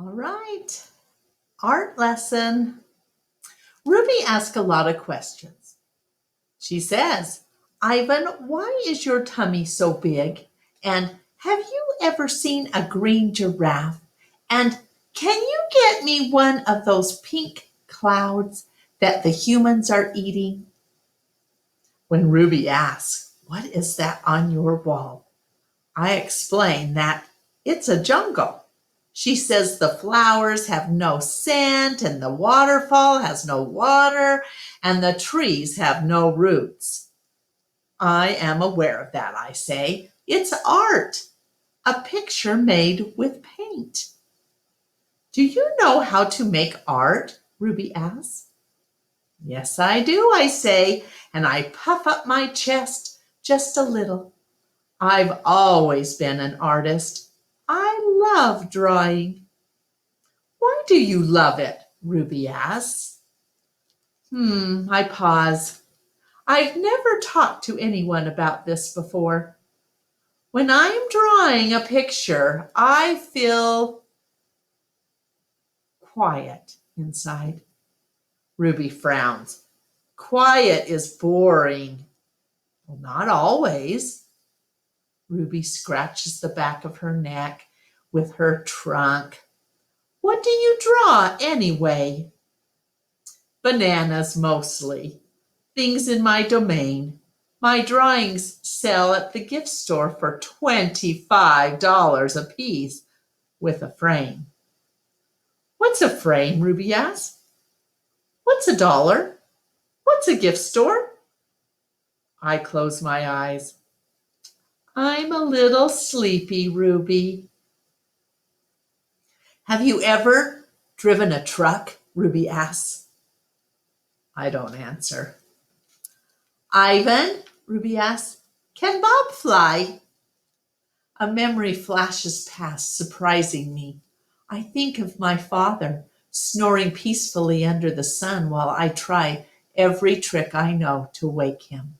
All right, art lesson. Ruby asks a lot of questions. She says, Ivan, why is your tummy so big? And have you ever seen a green giraffe? And can you get me one of those pink clouds that the humans are eating? When Ruby asks, what is that on your wall? I explain that it's a jungle. She says the flowers have no scent, and the waterfall has no water, and the trees have no roots. I am aware of that, I say. It's art, a picture made with paint. Do you know how to make art? Ruby asks. Yes, I do, I say, and I puff up my chest just a little. I've always been an artist. I love drawing. Why do you love it? Ruby asks. I pause. I've never talked to anyone about this before. When I'm drawing a picture, I feel quiet inside. Ruby frowns. Quiet is boring. Well, not always. Ruby scratches the back of her neck with her trunk. What do you draw anyway? Bananas mostly. Things in my domain. My drawings sell at the gift store for $25 a piece with a frame. What's a frame? Ruby asks. What's $1? What's a gift store? I close my eyes. I'm a little sleepy, Ruby. Have you ever driven a truck? Ruby asks. I don't answer. Ivan, Ruby asks, can Bob fly? A memory flashes past, surprising me. I think of my father, snoring peacefully under the sun while I try every trick I know to wake him.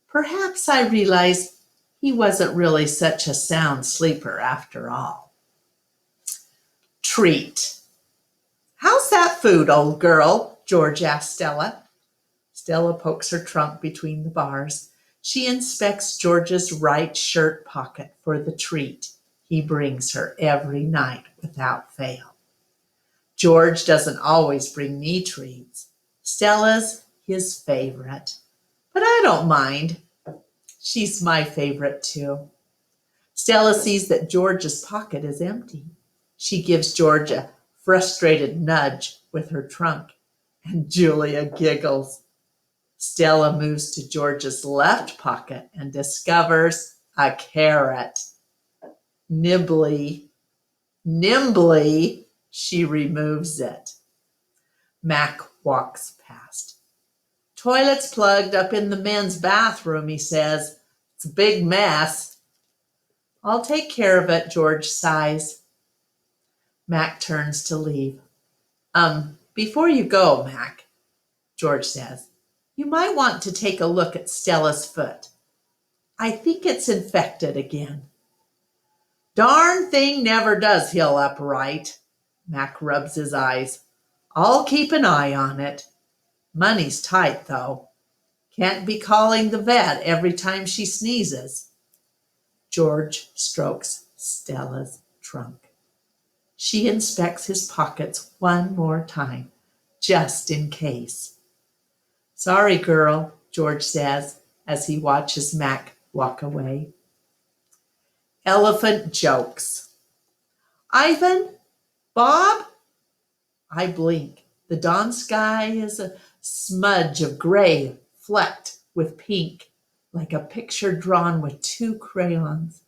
Perhaps I realize he wasn't really such a sound sleeper after all. Treat. How's that food, old girl? George asks Stella. Stella pokes her trunk between the bars. She inspects George's right shirt pocket for the treat he brings her every night without fail. George doesn't always bring me treats. Stella's his favorite. But I don't mind. She's my favorite too. Stella sees that George's pocket is empty. She gives George a frustrated nudge with her trunk, and Julia giggles. Stella moves to George's left pocket and discovers a carrot. Nimbly, she removes it. Mac walks past. Toilet's plugged up in the men's bathroom, he says. It's a big mess. I'll take care of it, George sighs. Mac turns to leave. Before you go, Mac, George says, you might want to take a look at Stella's foot. I think it's infected again. Darn thing never does heal up right. Mac rubs his eyes. I'll keep an eye on it. Money's tight, though. Can't be calling the vet every time she sneezes. George strokes Stella's trunk. She inspects his pockets one more time, just in case. Sorry, girl, George says as he watches Mac walk away. Elephant jokes. Ivan? Bob? I blink. The dawn sky is a smudge of gray flecked with pink, like a picture drawn with 2 crayons.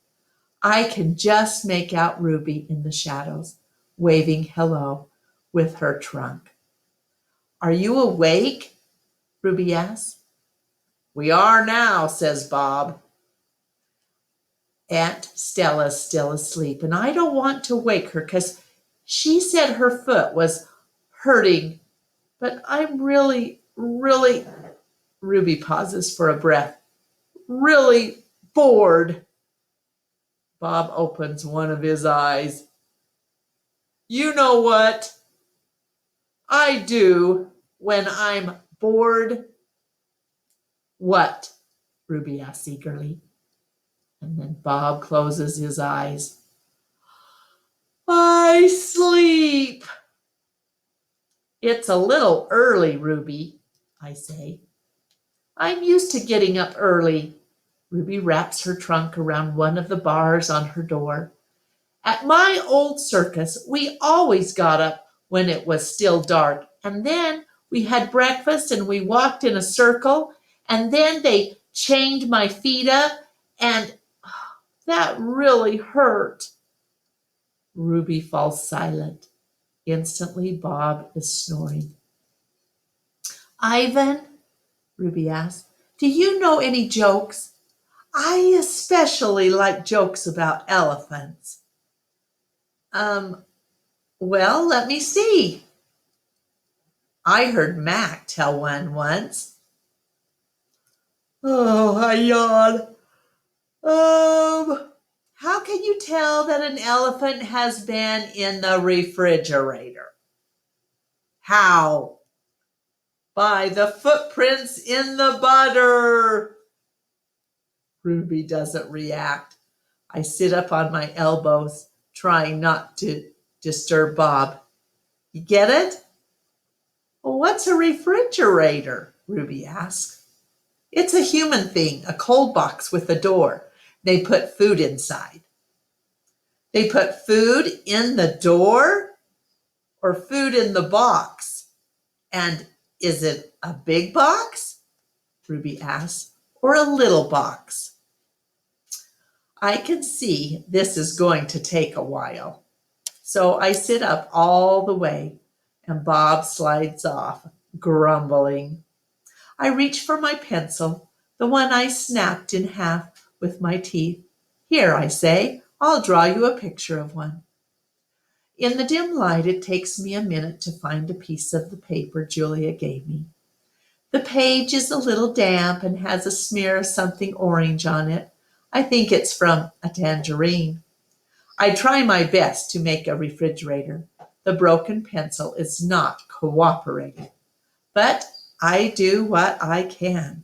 I can just make out Ruby in the shadows, waving hello with her trunk. Are you awake? Ruby asks. We are now, says Bob. Aunt Stella's still asleep, and I don't want to wake her because she said her foot was hurting, but I'm really, Ruby pauses for a breath, really bored. Bob opens one of his eyes. You know what I do when I'm bored? What? Ruby asks eagerly. And then Bob closes his eyes. I sleep. It's a little early, Ruby, I say. I'm used to getting up early. Ruby wraps her trunk around one of the bars on her door. At my old circus, we always got up when it was still dark, and then we had breakfast and we walked in a circle, and then they chained my feet up, and that really hurt. Ruby falls silent. Instantly, Bob is snoring. Ivan, Ruby asks, do you know any jokes? I especially like jokes about elephants. Well, let me see. I heard Mac tell one once. Oh, I yawn. How can you tell that an elephant has been in the refrigerator? How? By the footprints in the butter. Ruby doesn't react. I sit up on my elbows, trying not to disturb Bob. You get it? Well, what's a refrigerator? Ruby asks. It's a human thing, a cold box with a door. They put food inside. They put food in the door or food in the box? And is it a big box? Ruby asks, or a little box? I can see this is going to take a while. So I sit up all the way and Bob slides off, grumbling. I reach for my pencil, the one I snapped in half with my teeth. Here, I say, I'll draw you a picture of one. In the dim light, it takes me a minute to find a piece of the paper Julia gave me. The page is a little damp and has a smear of something orange on it. I think it's from a tangerine. I try my best to make a refrigerator. The broken pencil is not cooperating, but I do what I can.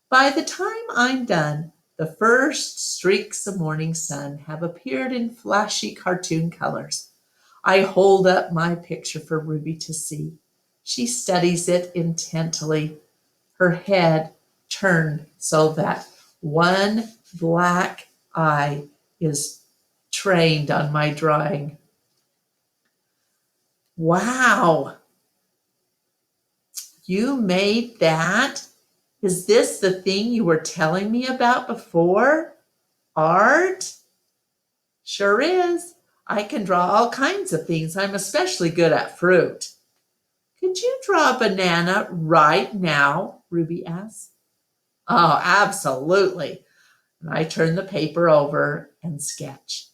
By the time I'm done, the first streaks of morning sun have appeared in flashy cartoon colors. I hold up my picture for Ruby to see. She studies it intently, her head turned so that one black eye is trained on my drawing. Wow, you made that? Is this the thing you were telling me about before? Art? Sure is. I can draw all kinds of things. I'm especially good at fruit. Could you draw a banana right now? Ruby asked. Oh, absolutely. And I turn the paper over and sketch.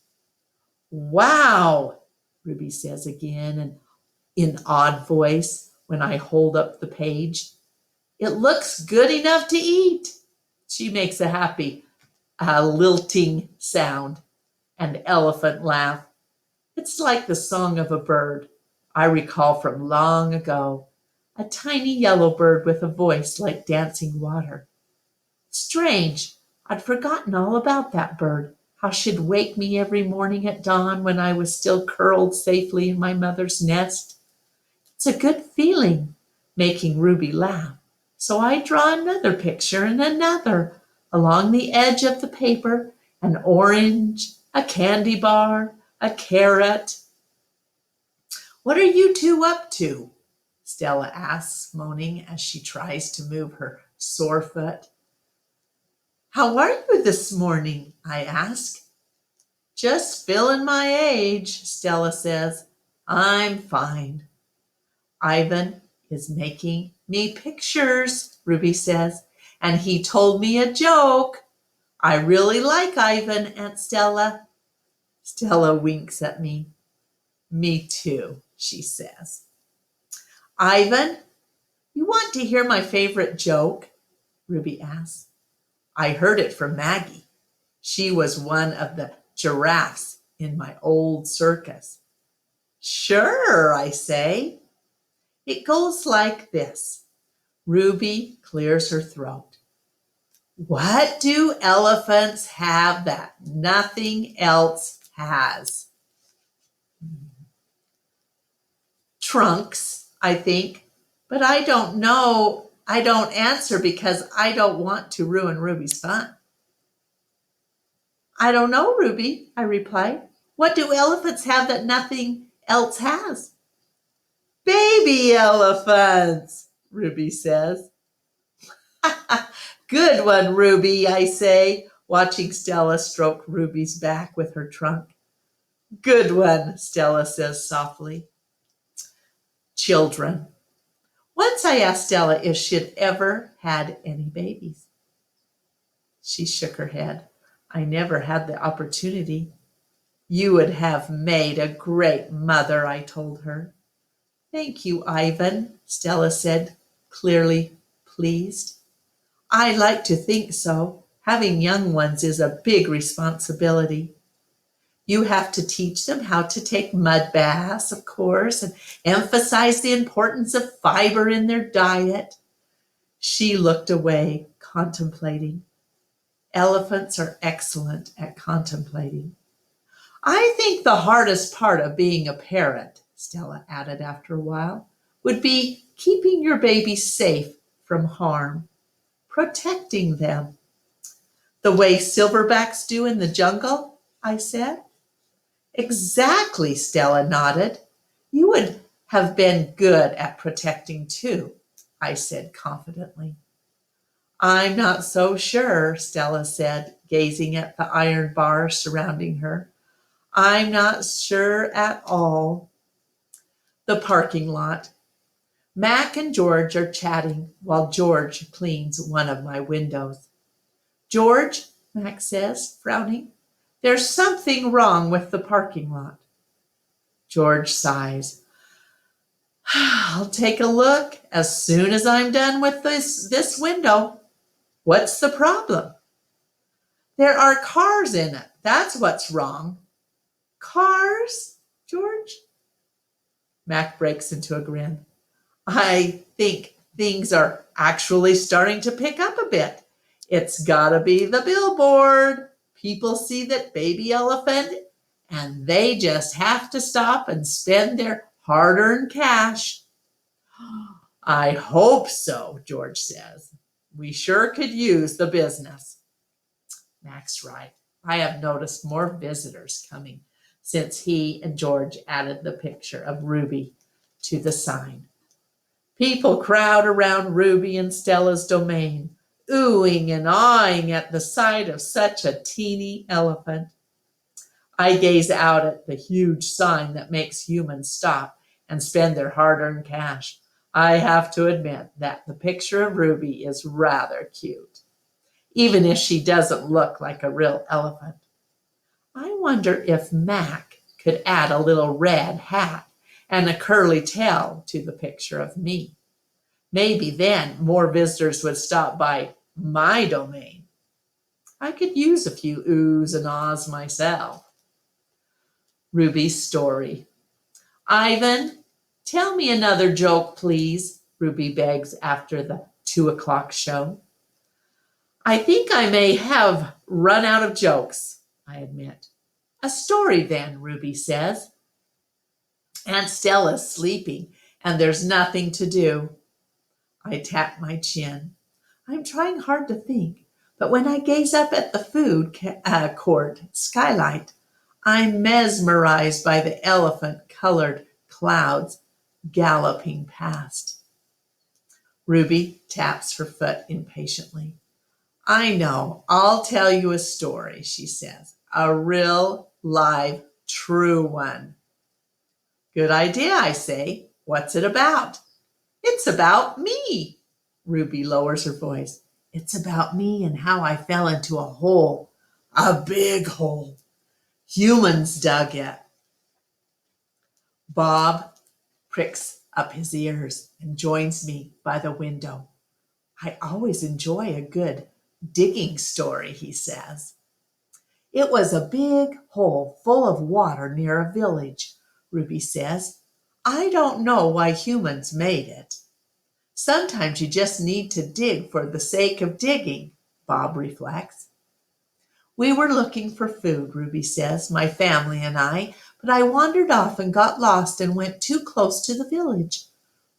Wow, Ruby says again and in odd voice when I hold up the page. It looks good enough to eat. She makes a happy, lilting sound, an elephant laugh. It's like the song of a bird I recall from long ago, a tiny yellow bird with a voice like dancing water. Strange, I'd forgotten all about that bird, how she'd wake me every morning at dawn when I was still curled safely in my mother's nest. It's a good feeling, making Ruby laugh. So I draw another picture and another along the edge of the paper, an orange, a candy bar, a carrot. What are you two up to? Stella asks, moaning as she tries to move her sore foot. How are you this morning? I ask. Just filling my age, Stella says. I'm fine. Ivan is making me pictures, Ruby says, and he told me a joke. I really like Ivan, Aunt Stella. Stella winks at me. Me too, she says. Ivan, you want to hear my favorite joke? Ruby asks. I heard it from Maggie. She was one of the giraffes in my old circus. Sure, I say. It goes like this. Ruby clears her throat. What do elephants have that nothing else has? Trunks, I think. But I don't know. I don't answer because I don't want to ruin Ruby's fun. I don't know, Ruby, I replied. What do elephants have that nothing else has? Baby elephants, Ruby says. Good one, Ruby, I say, watching Stella stroke Ruby's back with her trunk. Good one, Stella says softly. Children. Once I asked Stella if she'd ever had any babies. She shook her head. I never had the opportunity. You would have made a great mother, I told her. Thank you, Ivan, Stella said, clearly pleased. I like to think so. Having young ones is a big responsibility. You have to teach them how to take mud baths, of course, and emphasize the importance of fiber in their diet. She looked away, contemplating. Elephants are excellent at contemplating. I think the hardest part of being a parent, Stella added after a while, would be keeping your baby safe from harm, protecting them. The way silverbacks do in the jungle, I said. Exactly, Stella nodded. You would have been good at protecting too, I said confidently. I'm not so sure, Stella said, gazing at the iron bars surrounding her. I'm not sure at all. The parking lot. Mac and George are chatting while George cleans one of my windows. George, Mac says, frowning, there's something wrong with the parking lot. George sighs. I'll take a look as soon as I'm done with this window. What's the problem? There are cars in it. That's what's wrong. Cars, George? Mac breaks into a grin. I think things are actually starting to pick up a bit. It's gotta be the billboard. People see that baby elephant and they just have to stop and spend their hard-earned cash. I hope so, George says. We sure could use the business. Mac's right. I have noticed more visitors coming since he and George added the picture of Ruby to the sign. People crowd around Ruby and Stella's domain, oohing and awing at the sight of such a teeny elephant. I gaze out at the huge sign that makes humans stop and spend their hard-earned cash. I have to admit that the picture of Ruby is rather cute, even if she doesn't look like a real elephant. I wonder if Mac could add a little red hat and a curly tail to the picture of me. Maybe then more visitors would stop by my domain. I could use a few oohs and ahs myself. Ruby's story. Ivan, tell me another joke, please, Ruby begs after the 2:00 show. I think I may have run out of jokes, I admit. A story then, Ruby says. Aunt Stella's sleeping and there's nothing to do. I tap my chin. I'm trying hard to think, but when I gaze up at the food court skylight, I'm mesmerized by the elephant-colored clouds galloping past. Ruby taps her foot impatiently. I know, I'll tell you a story, she says. A real, live, true one. Good idea, I say. What's it about? It's about me. Ruby lowers her voice. It's about me and how I fell into a hole. A big hole. Humans dug it. Bob pricks up his ears and joins me by the window. I always enjoy a good digging story, he says. It was a big hole full of water near a village. Ruby says. I don't know why humans made it. Sometimes you just need to dig for the sake of digging, Bob reflects. We were looking for food, Ruby says, my family and I, but I wandered off and got lost and went too close to the village.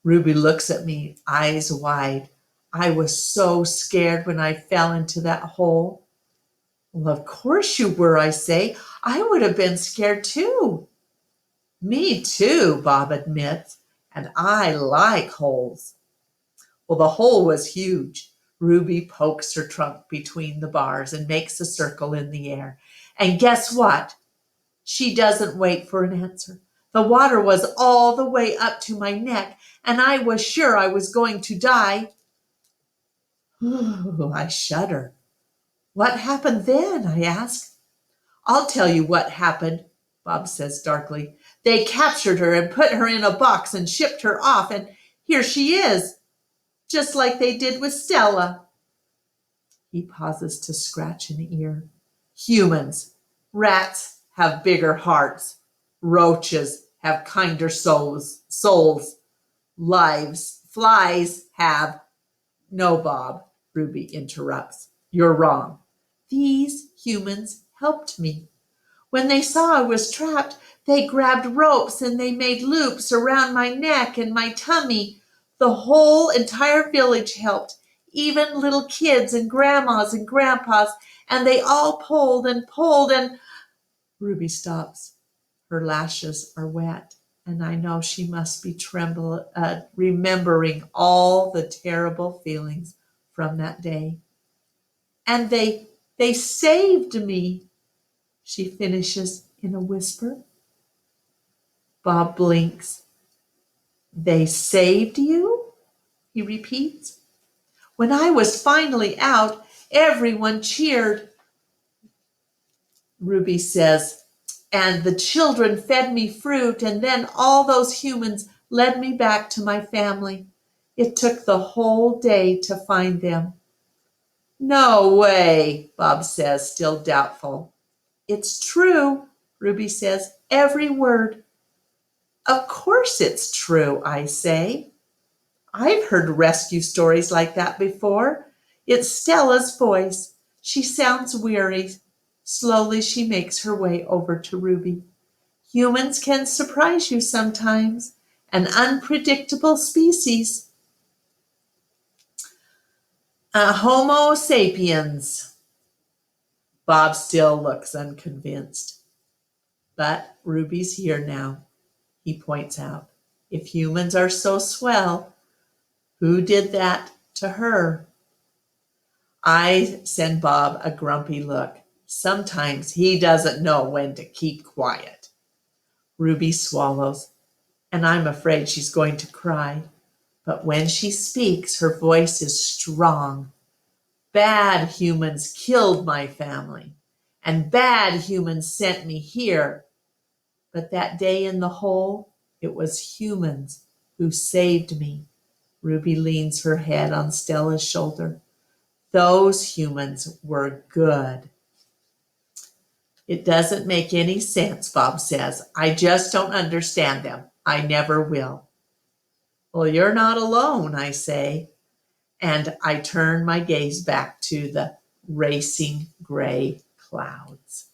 Ruby looks at me, eyes wide. I was so scared when I fell into that hole. Well, of course you were, I say. I would have been scared too. Me too, Bob admits, and I like holes. Well, the hole was huge. Ruby pokes her trunk between the bars and makes a circle in the air. And guess what? She doesn't wait for an answer. The water was all the way up to my neck, and I was sure I was going to die. Ooh, I shudder. What happened then? I ask. I'll tell you what happened, Bob says darkly. They captured her and put her in a box and shipped her off, and here she is, just like they did with Stella. He pauses to scratch an ear. Humans, rats have bigger hearts. Roaches have kinder souls, lives. Flies have. No, Bob, Ruby interrupts. You're wrong. These humans helped me. When they saw I was trapped, they grabbed ropes and they made loops around my neck and my tummy. The whole entire village helped, even little kids and grandmas and grandpas, and they all pulled and pulled and Ruby stops. Her lashes are wet, and I know she must be remembering all the terrible feelings from that day. And they saved me, she finishes in a whisper. Bob blinks. They saved you? He repeats. When I was finally out, everyone cheered. Ruby says, and the children fed me fruit, and then all those humans led me back to my family. It took the whole day to find them. No way, Bob says, still doubtful. It's true, Ruby says, every word. Of course it's true, I say. I've heard rescue stories like that before. It's Stella's voice. She sounds weary. Slowly she makes her way over to Ruby. Humans can surprise you sometimes. An unpredictable species. A Homo sapiens. Bob still looks unconvinced. But Ruby's here now, he points out. If humans are so swell, who did that to her? I send Bob a grumpy look. Sometimes he doesn't know when to keep quiet. Ruby swallows, and I'm afraid she's going to cry. But when she speaks, her voice is strong. Bad humans killed my family, and bad humans sent me here. But that day in the hole, it was humans who saved me. Ruby leans her head on Stella's shoulder. Those humans were good. It doesn't make any sense, Bob says. I just don't understand them. I never will. Well, you're not alone, I say. And I turn my gaze back to the racing gray clouds.